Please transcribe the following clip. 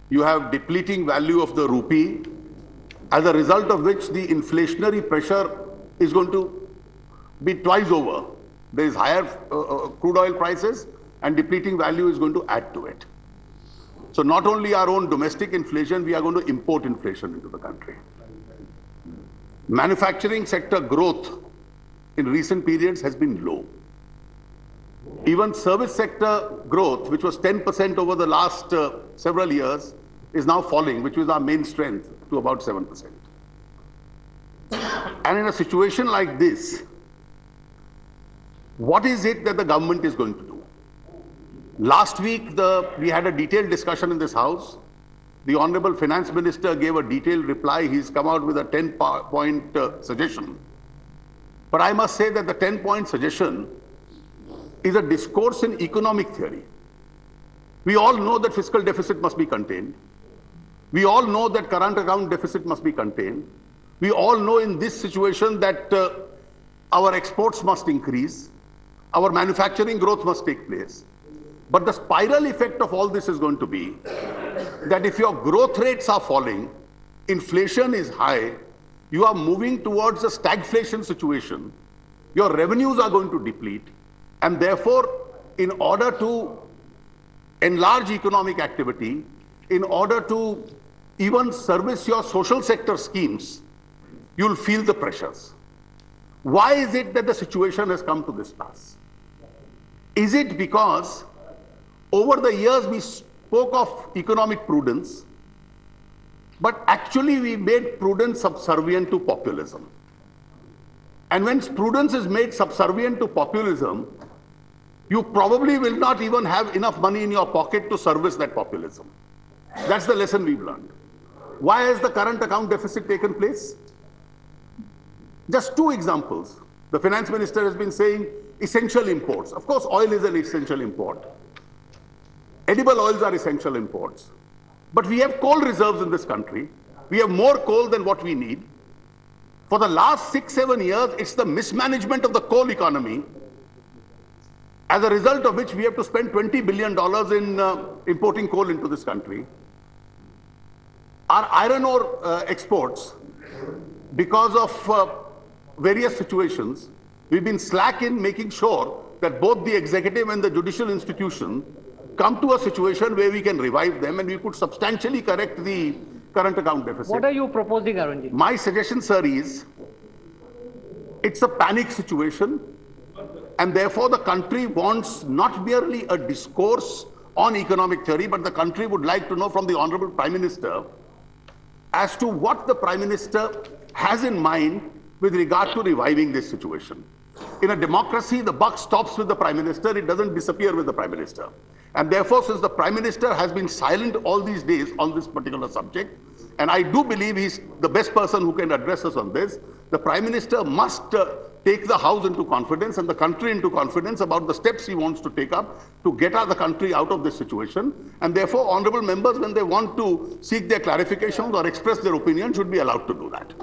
You have depleting value of the rupee, as a result of which the inflationary pressure is going to be twice over. There is higher crude oil prices, and depleting value is going to add to it. So not only our own domestic inflation, we are going to import inflation into the country. Manufacturing sector growth in recent periods has been low. Even service sector growth, which was 10% over the last several years, is now falling, which was our main strength, to about 7%. And in a situation like this, what is it that the government is going to do? Last week, we had a detailed discussion in this House. The Honorable Finance Minister gave a detailed reply. He's come out with a 10-point suggestion. But I must say that the 10-point suggestion is a discourse in economic theory. We all know that fiscal deficit must be contained. We all know that current account deficit must be contained. We all know in this situation that our exports must increase. Our manufacturing growth must take place. But the spiral effect of all this is going to be that if your growth rates are falling, inflation is high, you are moving towards a stagflation situation, your revenues are going to deplete, and therefore, in order to enlarge economic activity, in order to even service your social sector schemes, you'll feel the pressures. Why is it that the situation has come to this pass? Is it because over the years we spoke of economic prudence, but actually we made prudence subservient to populism? And when prudence is made subservient to populism, you probably will not even have enough money in your pocket to service that populism. That's the lesson we've learned. Why has the current account deficit taken place? Just two examples. The finance minister has been saying essential imports. Of course, oil is an essential import. Edible oils are essential imports. But we have coal reserves in this country. We have more coal than what we need. For the last 6-7 years, it's the mismanagement of the coal economy, as a result of which we have to spend $20 billion in importing coal into this country. Our iron ore exports, because of various situations, we've been slack in making sure that both the executive and the judicial institution come to a situation where we can revive them and we could substantially correct the current account deficit. What are you proposing, Arun? My suggestion, sir, is it's a panic situation, and therefore the country wants not merely a discourse on economic theory, but the country would like to know from the Honorable Prime Minister as to what the Prime Minister has in mind with regard to reviving this situation. In a democracy, the buck stops with the Prime Minister, it doesn't disappear with the Prime Minister. And therefore, since the Prime Minister has been silent all these days on this particular subject, and I do believe he's the best person who can address us on this, the Prime Minister must take the House into confidence and the country into confidence about the steps he wants to take up to get the country out of this situation. And therefore, honorable members, when they want to seek their clarifications or express their opinion, should be allowed to do that.